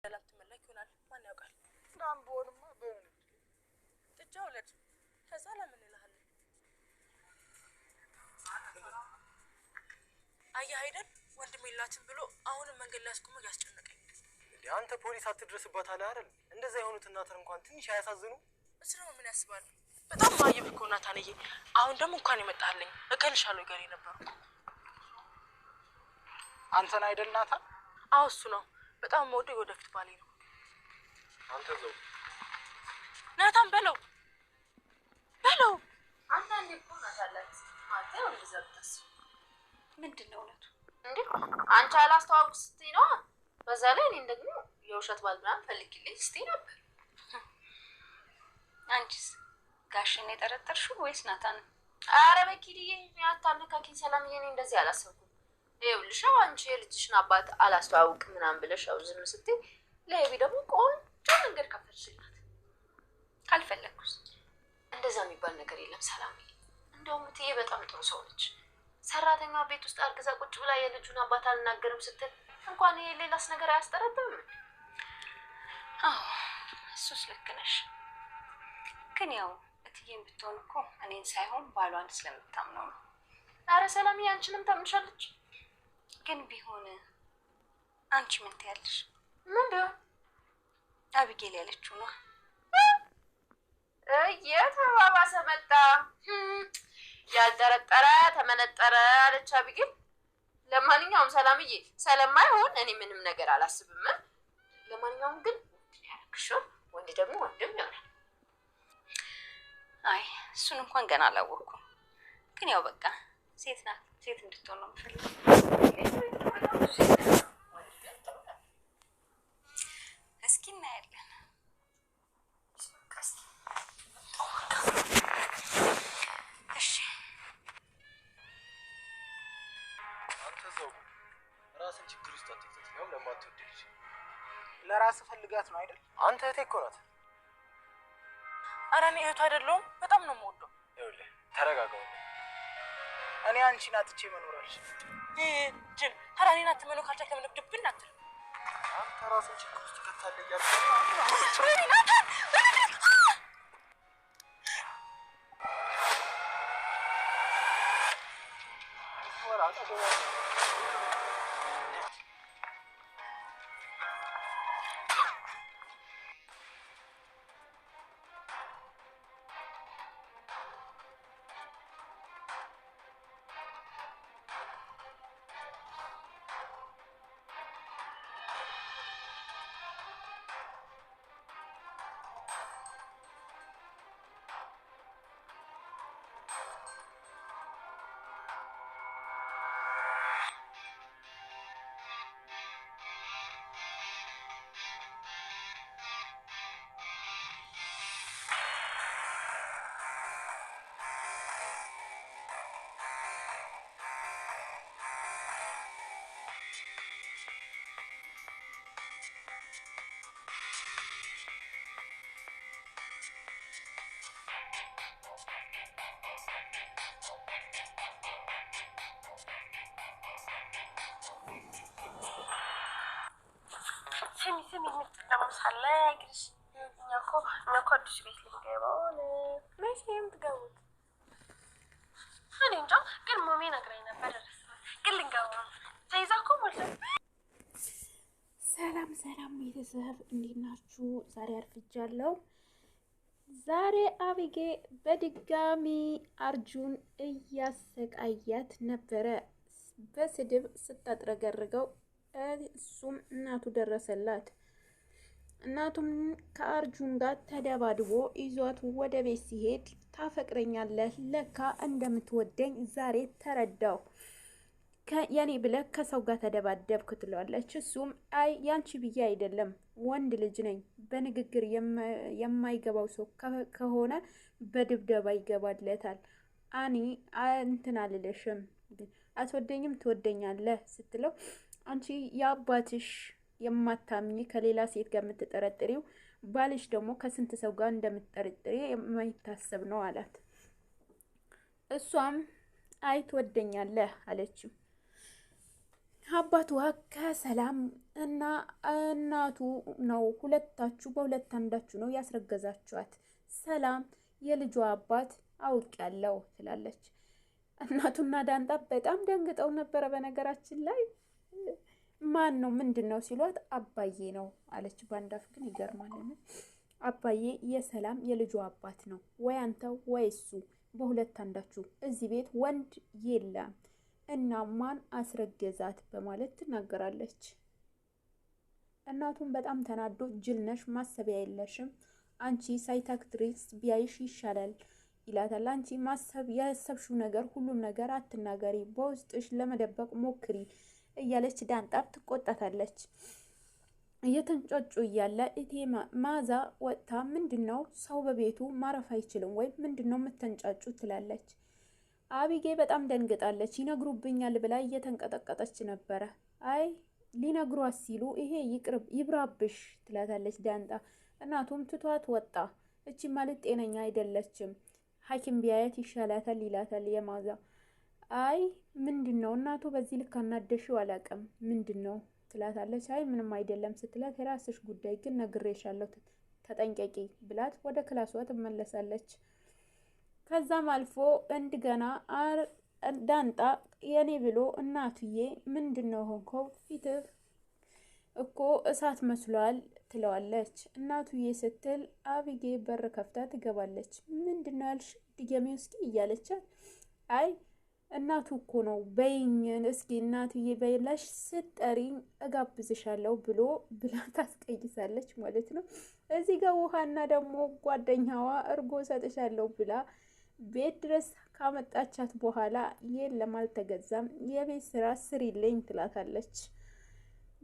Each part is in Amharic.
ሰላም ትመለክ ይሆናል ማን ያውቃል ዳም ቦልማ በእኔ ትጫው ለድ ከሰላም እንላለን አያ አይደል ወንድም ይላትን ብሎ አሁን መንገድ ላይ አስቆመ ያስጨነቀኝ እንዴ አንተ ፖሊስ አትድረስባት አለ አይደል እንደዛ የሆኑት እናተር እንኳን ትንሽ ያሳዝኑ እስራው ምን ያስባል በጣም ማየብ እኮ ናታንዬ አሁን ደግሞ እንኳን ይመጣልኝ እከልሻለሁ ጋር ነበር አንተን አይደል ናታን አው እሱ ነው በጣም ወደ ወደፊት ባሌ ነው አንተ ዘው ናታን በለው አንተ እንዴት ናታላት አንተ ወንድዘብተስ ምንድነው ነው እንዴ አንቺ አላስተዋውቅ ስትይ ነው በዛ ላይ እኔ ደግሞ የውሸት ባልብራን ፈልግልኝ ስትይ ነበር አንቺስ ጋሽን የጠረጠርሽው ወይስ ናታን አረ በኪዲዬ ያታነካኪ ሰላም የኔ እንደዚህ አላሰብኩም ይኸውልሽ አንቺ የልጅሽን አባት አላስተዋውቅ ምናምን ብለሽው ዝም ስትይ ለይቢ ደግሞ ቆንጆ መንገድ ከፈትሽላት ካልፈለኩስ እንደዛ የሚባል ነገር የለም ሰላም እንደውም ትዬ በጣም ጥሩ ሰው ነች ሰራተኛው ቤት ውስጥ አርግዛ ቁጭ ብላ የልጁን አባት አልናገርም ስትል እንኳን ይሄ ሌላስ ነገር አያስጠረጥም አዎ እሱስ ልክ ነሽ ግን ያው እትዬም ብትሆን እኮ እኔን ሳይሆን ባሏን ስለምታምነው ነው አረ ሰላም ያንቺንም ታምንሻለች ግን ቢሆን አንቺ ምን ትያለሽ ምን ቢሆን አብጌል ያለችው ነው የተባባሰ መጣ ያልጠረጠረ ተመነጠረ አለች አብጌል ለማንኛውም ሰላምዬ ሰላማይሆን እኔ ምንም ነገር አላስብም ለማንኛውም ግን ያክሹ ወንድ ደግሞ ወንድም ይሆናል አይ እሱን እንኳን ገና አላወኩም ግን ያው በቃ ሴት ናት ሴት እንድትሆን ነው የምፈልገው እስኪ እናያለን እሺ አንተ ዘው ራስን ችግር ውስጥ አትክተት ነው ለማትወደድ ለራስ ፈልጋት ነው አይደል አንተ እቴ እኮ ናት አራኔ እህቱ አይደለም በጣም ነው የምወደው ይኸውልህ ተረጋጋው እኔ አንቺን አጥቼ መኖር አልችልም ጅል አራኔና ተመኖ ካልቻልክ ለምን ድብና አትል አንተ ራስን ችግር ውስጥ ከተታለ እያልኩ سمي لمصحى لا يجلس ناكو دشبيت لنجيبون ماشي متجوز أنا نجا قل مامي نقرينا برا قل نجاوم زيزاكم ولا ሰላም ቤተሰብ እንዴት ናችሁ? ዛሬ አርፍጃለሁ። ዛሬ አቢጌ በድጋሚ አርጁን እያሰቃያት ነበረ። በስድብ ስታጥረገርገው እሱም እናቱ ደረሰላት። እናቱም ከአርጁን ጋር ተደባድቦ ይዟት ወደ ቤት ሲሄድ ታፈቅረኛለህ ለካ እንደምትወደኝ ዛሬ ተረዳው የኔ ብለህ ከሰው ጋር ተደባደብክ ትለዋለች። እሱም አይ ያንቺ ብዬ አይደለም ወንድ ልጅ ነኝ በንግግር የማይገባው ሰው ከሆነ በድብደባ ይገባለታል። አኒ እንትን አልልሽም አትወደኝም ትወደኛለህ ስትለው አንቺ የአባትሽ የማታምኚ ከሌላ ሴት ጋር የምትጠረጥሪው ባልሽ ደግሞ ከስንት ሰው ጋር እንደምትጠረጥሪ የማይታሰብ ነው አላት። እሷም አይ ትወደኛለህ አለችው። አባቷ ከሰላም እና እናቱ ነው። ሁለታችሁ በሁለት አንዳችሁ ነው ያስረገዛችኋት። ሰላም የልጇ አባት አውቄያለሁ ትላለች። እናቱና ዳንጣ በጣም ደንግጠው ነበረ። በነገራችን ላይ ማን ነው ምንድን ነው ሲሏት አባዬ ነው አለች። ባንዳፍ ግን ይገርማል። አባዬ የሰላም የልጇ አባት ነው። ወይ አንተ ወይ እሱ፣ በሁለት አንዳችሁ። እዚህ ቤት ወንድ የለም እና ማን አስረገዛት በማለት ትናገራለች። እናቱም በጣም ተናዶ ጅልነሽ፣ ማሰቢያ የለሽም አንቺ ሳይካትሪስት ቢያይሽ ይሻላል ይላታል። አንቺ ማሰብ ያሰብሽው ነገር ሁሉም ነገር አትናገሪ፣ በውስጥሽ ለመደበቅ ሞክሪ እያለች ዳንጣር ትቆጣታለች። እየተንጫጩ እያለ እቴ ማዛ ወጥታ ምንድነው ሰው በቤቱ ማረፍ አይችልም ወይ ምንድነው የምትንጫጩ ትላለች። አቢጌ በጣም ደንግጣለች። ይነግሩብኛል ብላ እየተንቀጠቀጠች ነበረ። አይ ሊነግሯት ሲሉ ይሄ ይብራብሽ ትላታለች ዳንጣ። እናቱም ትቷት ወጣ። እቺ ማለት ጤነኛ አይደለችም፣ ሐኪም ቢያየት ይሻላታል ይላታል የማዛ። አይ ምንድነው እናቱ በዚህ ልክ አናደሽው አላውቅም ምንድነው ትላታለች። አይ ምንም አይደለም ስትላት የራስሽ ጉዳይ ግን ነግሬሻለሁ ተጠንቀቂ ብላት ወደ ክላሷ ትመለሳለች። ከዛም አልፎ እንደገና ዳንጣ የኔ ብሎ እናቱዬ ምንድነው ሆንከው ፊትህ እኮ እሳት መስሏል ትለዋለች። እናቱዬ ስትል አቢጌ በር ከፍታ ትገባለች። ምንድነው ያልሽ ድገሜ እስኪ እያለቻት አይ እናቱ እኮ ነው በይኝ እስኪ እናቱዬ በይላሽ ስጠሪኝ እጋብዝሻለሁ ብላ ታስቀይሳለች ማለት ነው። እዚህ ጋር ውሃና ደግሞ ጓደኛዋ እርጎ ሰጥሻለሁ ብላ ቤት ድረስ ካመጣቻት በኋላ የለም አልተገዛም፣ የቤት ስራ ስሪልኝ ትላታለች።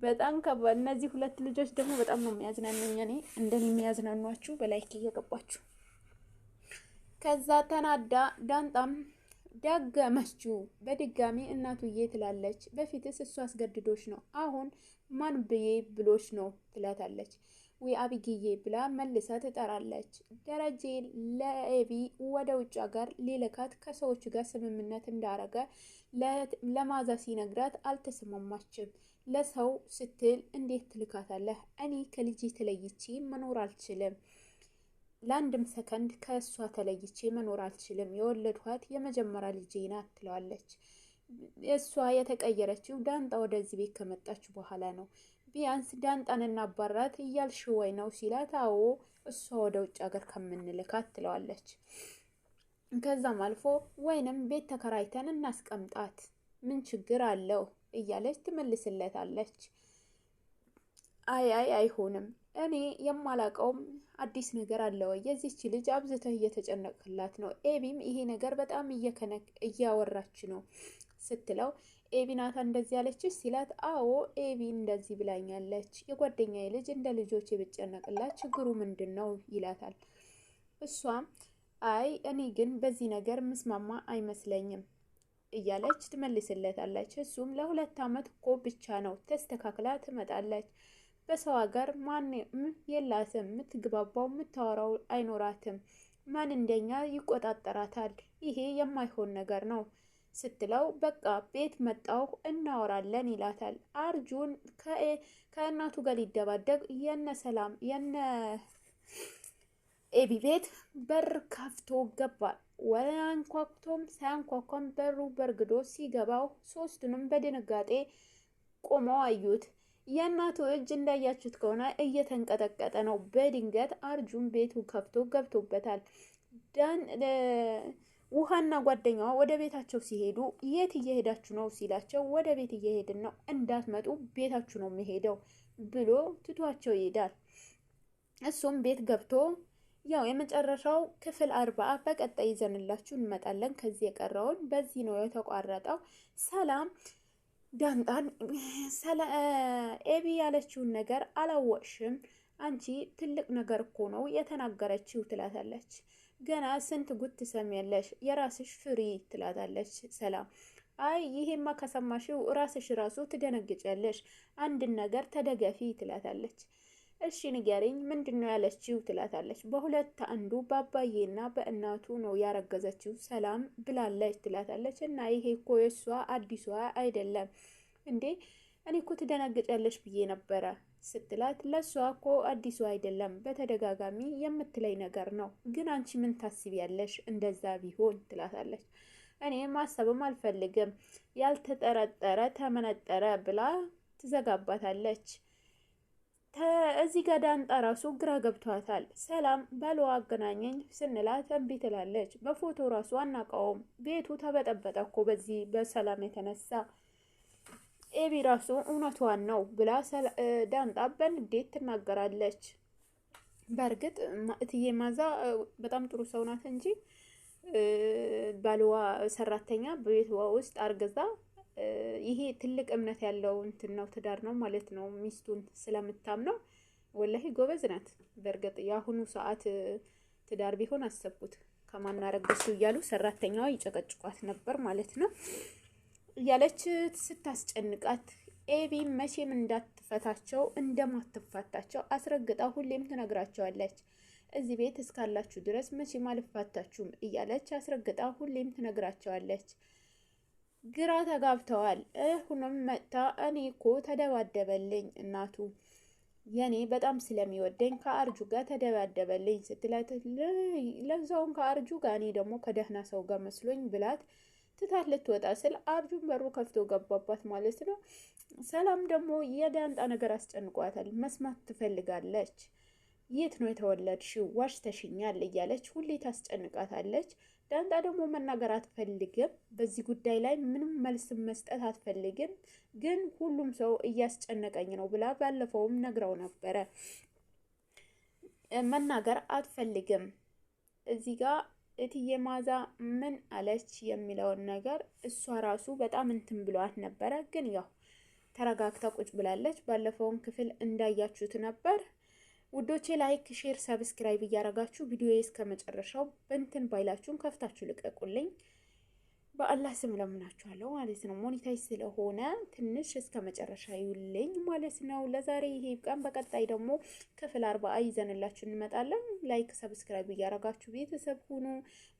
በጣም ከባድ። እነዚህ ሁለት ልጆች ደግሞ በጣም ነው የሚያዝናኑኝ። እኔ እንደኔ የሚያዝናኗችሁ በላይክ እየገባችሁ። ከዛ ተናዳ ዳንጣም ዳገመችው በድጋሚ እናቱዬ ትላለች። በፊትስ እሱ አስገድዶች ነው፣ አሁን ማን ብዬ ብሎች ነው ትላታለች። ወይ አቢጊዬ ብላ መልሳ ትጠራለች። ደረጀ ለኤቢ ወደ ውጭ ሀገር ሊልካት ከሰዎች ጋር ስምምነት እንዳረገ ለማዛ ሲነግራት አልተስማማችም። ለሰው ስትል እንዴት ትልካታለህ? እኔ ከልጅ ተለይቼ መኖር አልችልም፣ ለአንድም ሰከንድ ከእሷ ተለይቼ መኖር አልችልም፣ የወለድኋት የመጀመሪያ ልጄ ናት ትለዋለች። እሷ የተቀየረችው ዳንጣ ወደዚህ ቤት ከመጣች በኋላ ነው። ቢያንስ ዳንጣን እናባራት እያልሽ ወይ ነው ሲላት፣ አዎ እሷ ወደ ውጭ ሀገር ከምንልካት ትለዋለች። ከዛም አልፎ ወይንም ቤት ተከራይተን እናስቀምጣት ምን ችግር አለው እያለች ትመልስለታለች። አይ አይሆንም፣ እኔ የማላቀውም አዲስ ነገር አለ ወይ? የዚች ልጅ አብዝተህ እየተጨነቅላት ነው። ኤቢም ይሄ ነገር በጣም እያወራች ነው ስትለው ኤቢ ናታ እንደዚህ ያለችሽ ሲላት፣ አዎ ኤቢ እንደዚህ ብላኛለች። የጓደኛዬ ልጅ እንደ ልጆች የብጨነቅላት ችግሩ ምንድን ነው ይላታል። እሷም አይ እኔ ግን በዚህ ነገር ምስማማ አይመስለኝም እያለች ትመልስለታለች። እሱም ለ2 ዓመት እኮ ብቻ ነው ተስተካክላ ትመጣለች። በሰው ሀገር ማንም የላትም፣ የምትግባባው የምታወራው አይኖራትም። ማን እንደኛ ይቆጣጠራታል? ይሄ የማይሆን ነገር ነው ስትለው በቃ ቤት መጣሁ እናወራለን ይላታል። አርጁን ከእናቱ ጋር ሊደባደብ የነ ሰላም የነ ኤቢ ቤት በር ከፍቶ ገባ። ወላንኳኩቶም ሳያንኳኳም በሩ በርግዶ ሲገባው ሶስቱንም በድንጋጤ ቆመው አዩት። የእናቱ እጅ እንዳያችሁት ከሆነ እየተንቀጠቀጠ ነው። በድንገት አርጁን ቤቱ ከፍቶ ገብቶበታል። ውሃና ጓደኛዋ ወደ ቤታቸው ሲሄዱ የት እየሄዳችሁ ነው ሲላቸው ወደ ቤት እየሄድን ነው፣ እንዳትመጡ ቤታችሁ ነው የሚሄደው ብሎ ትቷቸው ይሄዳል። እሱም ቤት ገብቶ ያው የመጨረሻው ክፍል 40 በቀጣይ ይዘንላችሁ እንመጣለን። ከዚህ የቀረውን በዚህ ነው የተቋረጠው። ሰላም ዳንጣን ኤቢ ያለችውን ነገር አላወቅሽም? አንቺ ትልቅ ነገር እኮ ነው የተናገረችው ትላታለች። ገና ስንት ጉድ ትሰሚያለሽ፣ የራስሽ ፍሪ ትላታለች ሰላም። አይ ይሄማ ከሰማሽው ራስሽ ራሱ ትደነግጫለሽ፣ አንድን ነገር ተደገፊ ትላታለች። እሺ ንገሪኝ ምንድነው ያለችው ትላታለች። በሁለት አንዱ በአባዬና በእናቱ ነው ያረገዘችው ሰላም ብላለች ትላታለች። እና ይሄ እኮ የሷ አዲሷ አይደለም፣ እንዴ እኔ እኮ ትደነግጫለሽ ብዬ ነበረ ስትላት፣ ለሷ እኮ አዲሱ አይደለም በተደጋጋሚ የምትለይ ነገር ነው። ግን አንቺ ምን ታስቢያለሽ እንደዛ ቢሆን ትላታለች። እኔ ማሰብም አልፈልግም ያልተጠረጠረ ተመነጠረ ብላ ትዘጋባታለች። እዚህ ጋር ዳንጣ ራሱ ግራ ገብቷታል። ሰላም ባሏ አገናኘኝ ስንላት እምቢ ትላለች። በፎቶ ራሱ አናውቀውም ቤቱ ተበጠበጠ እኮ በዚህ በሰላም የተነሳ ኤቢ ራሱ እውነቷን ነው ብላ ዳንጣ በንዴት ትናገራለች። በእርግጥ እትዬ ማዛ በጣም ጥሩ ሰው ናት እንጂ ባልዋ ሰራተኛ በቤቷ ውስጥ አርግዛ ይሄ ትልቅ እምነት ያለው እንትን ነው ትዳር ነው ማለት ነው። ሚስቱን ስለምታምነው ወላሂ ጎበዝ ናት። በእርግጥ የአሁኑ ሰዓት ትዳር ቢሆን አሰቡት ከማናረገሱ እያሉ ሰራተኛዋ ይጨቀጭቋት ነበር ማለት ነው። እያለች ስታስጨንቃት ኤቢ መቼም እንዳትፈታቸው እንደማትፋታቸው አስረግጣ ሁሌም ትነግራቸዋለች። እዚህ ቤት እስካላችሁ ድረስ መቼም አልፋታችሁም እያለች አስረግጣ ሁሌም ትነግራቸዋለች። ግራ ተጋብተዋል። ሁሉም መጥታ እኔ እኮ ተደባደበልኝ እናቱ የኔ በጣም ስለሚወደኝ ከአርጁ ጋር ተደባደበልኝ ስትላት፣ ለዛውን ከአርጁ ጋር እኔ ደግሞ ከደህና ሰው ጋር መስሎኝ ብላት ትታት ልትወጣ ስል አርጁን በሩ ከፍቶ ገባባት ማለት ነው። ሰላም ደግሞ የዳንጣ ነገር አስጨንቋታል። መስማት ትፈልጋለች። የት ነው የተወለድሽው? ዋሽተሽኛል እያለች ሁሌ ታስጨንቃታለች። ዳንጣ ደግሞ መናገር አትፈልግም። በዚህ ጉዳይ ላይ ምንም መልስ መስጠት አትፈልግም። ግን ሁሉም ሰው እያስጨነቀኝ ነው ብላ ባለፈውም ነግራው ነበረ። መናገር አትፈልግም። እዚህ ጋር እትዬ ማዛ ምን አለች የሚለውን ነገር እሷ ራሱ በጣም እንትን ብሏት ነበረ። ግን ያው ተረጋግታ ቁጭ ብላለች። ባለፈውን ክፍል እንዳያችሁት ነበር። ውዶቼ ላይክ፣ ሼር፣ ሰብስክራይብ እያረጋችሁ ቪዲዮ እስከ መጨረሻው በእንትን ባይላችሁን ከፍታችሁ ልቀቁልኝ። በአላህ ስም ለምናችኋለሁ ማለት ነው። ሞኒታይዝ ስለሆነ ትንሽ እስከ መጨረሻ ይውልኝ ማለት ነው። ለዛሬ ይሄ ቀን፣ በቀጣይ ደግሞ ክፍል 40 ይዘንላችሁ እንመጣለን። ላይክ ሰብስክራይብ እያረጋችሁ ቤተሰብ ሁኑ።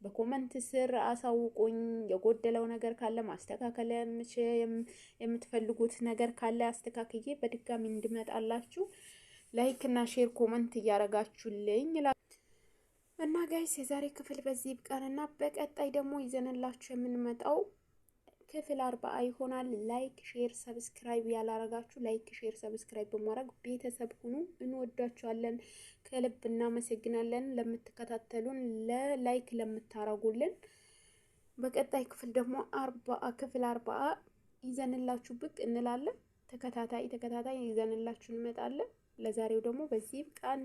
በኮመንት ስር አሳውቁኝ። የጎደለው ነገር ካለ ማስተካከል የምትፈልጉት ነገር ካለ አስተካክዬ በድጋሚ እንድመጣላችሁ ላይክ እና ሼር ኮመንት እያረጋችሁልኝ እና ጋይስ የዛሬ ክፍል በዚህ ይብቃንና በቀጣይ ደግሞ ይዘንላችሁ የምንመጣው ክፍል 40 ይሆናል። ላይክ ሼር ሰብስክራይብ ያላረጋችሁ ላይክ ሼር ሰብስክራይብ በማድረግ ቤተሰብ ሁኑ። እንወዳችኋለን፣ ከልብ እናመሰግናለን ለምትከታተሉን፣ ለላይክ ለምታረጉልን። በቀጣይ ክፍል ደግሞ ክፍል 40 ይዘንላችሁ ብቅ እንላለን። ተከታታይ ይዘንላችሁ እንመጣለን። ለዛሬው ደግሞ በዚህ ይብቃን።